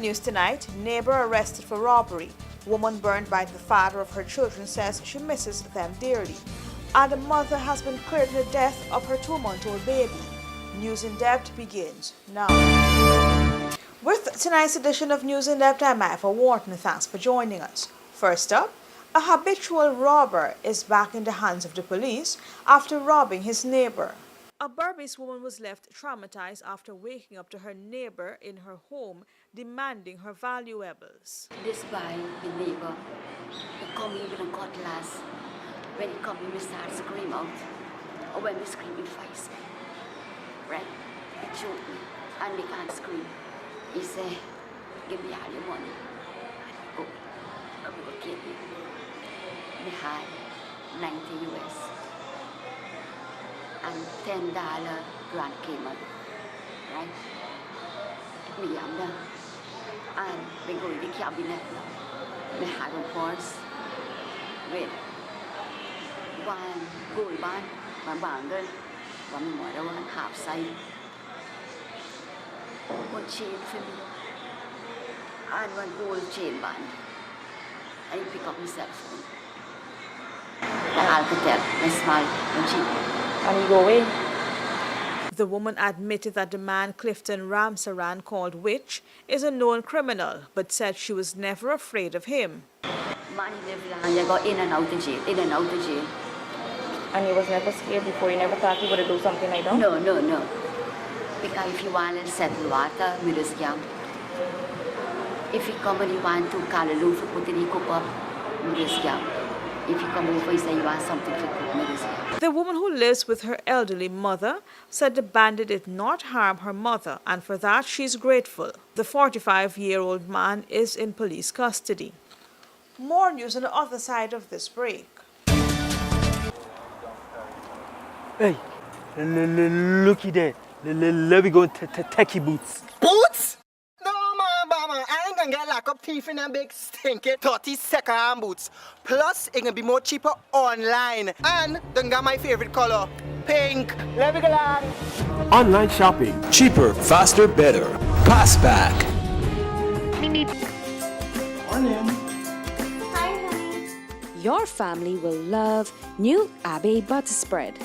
news tonight, neighbor arrested for robbery. Woman burned by the father of her children says she misses them dearly. And the mother has been cleared of the death of her 2-month-old baby. News in Depth begins now. With tonight's edition of News in Depth, I'm Eva Wharton. Thanks for joining us. First up, a habitual robber is back in the hands of the police after robbing his neighbor. A Berbice woman was left traumatized after waking up to her neighbor in her home demanding her valuables. This by the neighbor, he come in with a cutlass. When he come in, we start scream out. Or when we scream, he fights me. Right? He choke me and we can't scream. He say, give me all your money. And I go, and we go kill him. We had 90 US. And $10 Grand Cayman, right? We am there. And we go to the cabinet now. We have a purse with one gold band, one bangle, one mother, one half side, one chain for me, and one gold chain band. And he pick up my cell phone. The Alcatel, my small, one cheap. And he go away. The woman admitted that the man Clifton Ramsaran, called Witch, is a known criminal, but said she was never afraid of him. Man, he lived long, he got in and out of jail, in and out of jail. And he was never scared before? You never thought he would do something like that? No. Because if you want to settle water, we just scam. If he come and he want to call a loaf for put in the cook up, we just scam. If you come over and say you want something to cook, we just scam. The woman who lives with her elderly mother said the bandit did not harm her mother, and for that she's grateful. The 45-year-old man is in police custody. More news on the other side of this break. Hey, looky there. Let me go techie boots. Boots? No, mama, I ain't gonna get lock up teeth in them big stinky 30-second boots. Plus, it can be more cheaper online. And then got my favorite color, pink. Let me go along. Online shopping. Cheaper, faster, better. Pass back. Your family will love new Abbey butter spread.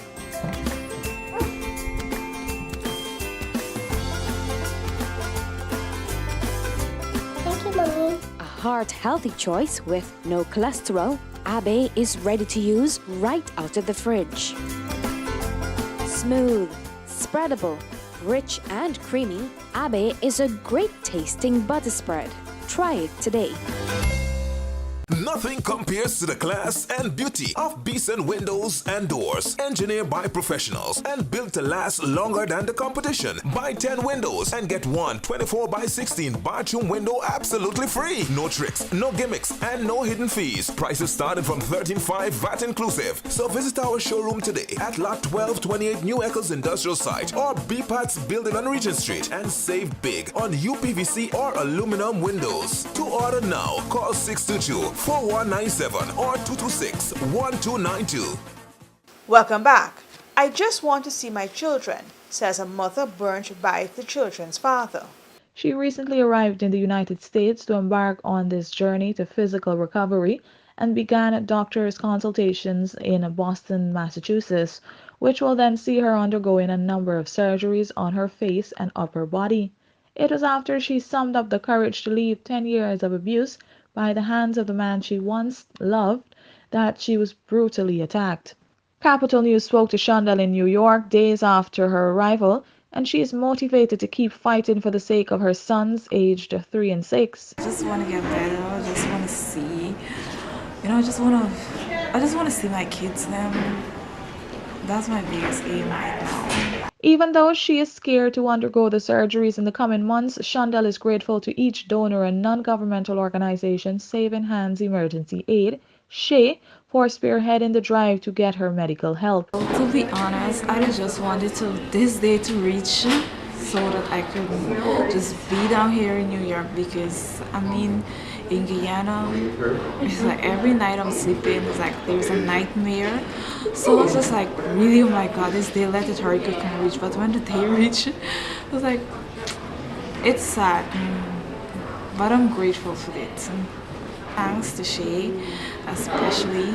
Thank you, Mommy. A heart-healthy choice with no cholesterol, Abbey is ready to use right out of the fridge. Smooth, spreadable, rich and creamy, Abbey is a great tasting butter spread. Try it today. Nothing compares to the class and beauty of Beeson Windows and Doors, engineered by professionals and built to last longer than the competition. Buy 10 windows and get one 24x16 bathroom window absolutely free. No tricks, no gimmicks, and no hidden fees. Prices starting from $13.5 VAT inclusive. So visit our showroom today at Lot 1228 New Eccles Industrial Site or BPAT's building on Regent Street and save big on UPVC or aluminum windows. To order now, call 622-4197 or 226-1292. Welcome back. I just want to see my children, says a mother burnt by the children's father. She recently arrived in the United States to embark on this journey to physical recovery and began doctor's consultations in Boston, Massachusetts, which will then see her undergoing a number of surgeries on her face and upper body. It was after she summed up the courage to leave 10 years of abuse by the hands of the man she once loved that she was brutally attacked. Capital News spoke to Shondell in New York days after her arrival, and she is motivated to keep fighting for the sake of her sons aged 3 and 6. I just want to get better. I just want to see, I just want to see my kids then. That's my biggest aim right now. Even though she is scared to undergo the surgeries in the coming months, Shondell is grateful to each donor and non-governmental organization Saving Hands Emergency Aid, SHE, for spearheading the drive to get her medical help. To be honest, I just wanted this day to reach so that I could just be down here in New York, because in Guyana, it's like every night I'm sleeping, it's like there's a nightmare. So I was just like, really, oh my God, this day let it hurry can reach. But when the day reached, it was like, it's sad. but I'm grateful for it. Thanks to Shay, especially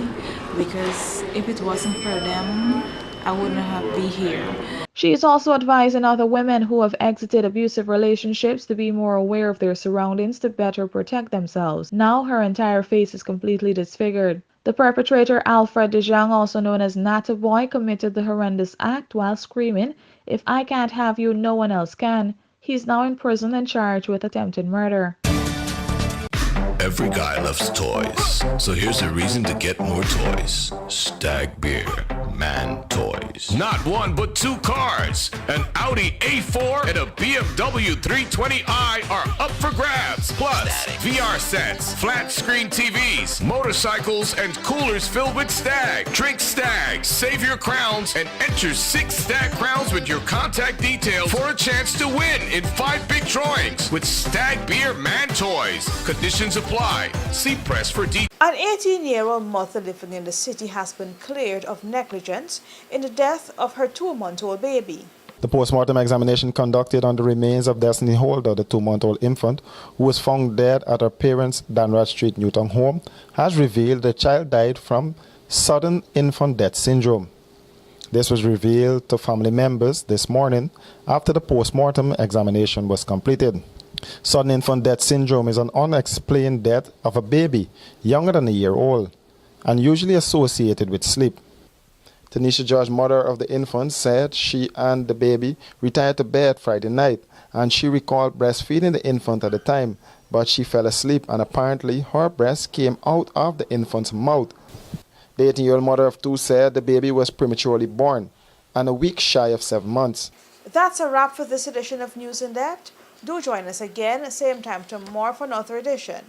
because if it wasn't for them, I wouldn't have been here. She is also advising other women who have exited abusive relationships to be more aware of their surroundings to better protect themselves. Now her entire face is completely disfigured. The perpetrator, Alfred DeJong, also known as Natta Boy, committed the horrendous act while screaming, "If I can't have you, no one else can." He's now in prison and charged with attempted murder. Every guy loves toys, so here's a reason to get more toys. Stag Beer Man toys. Not one, but two cars. An Audi A4 and a BMW 320i are up for grabs. Plus, VR sets, flat screen TVs, motorcycles, and coolers filled with Stag. Drink Stag, save your crowns, and enter 6 Stag crowns with your contact details for a chance to win in 5 big drawings with Stag Beer Man toys. Conditions apply. See press for details. An 18-year-old mother living in the city has been cleared of negligence in the death of her 2-month-old baby. The postmortem examination conducted on the remains of Destiny Holder, the 2-month-old infant, who was found dead at her parents' Danrad Street, Newton home, has revealed the child died from sudden infant death syndrome. This was revealed to family members this morning after the postmortem examination was completed. Sudden infant death syndrome is an unexplained death of a baby younger than a year old and usually associated with sleep. Tanisha George, mother of the infant, said she and the baby retired to bed Friday night and she recalled breastfeeding the infant at the time, but she fell asleep and apparently her breast came out of the infant's mouth. The 18-year-old mother of 2 said the baby was prematurely born and a week shy of 7 months. That's a wrap for this edition of News in Depth. Do join us again, same time tomorrow for another edition.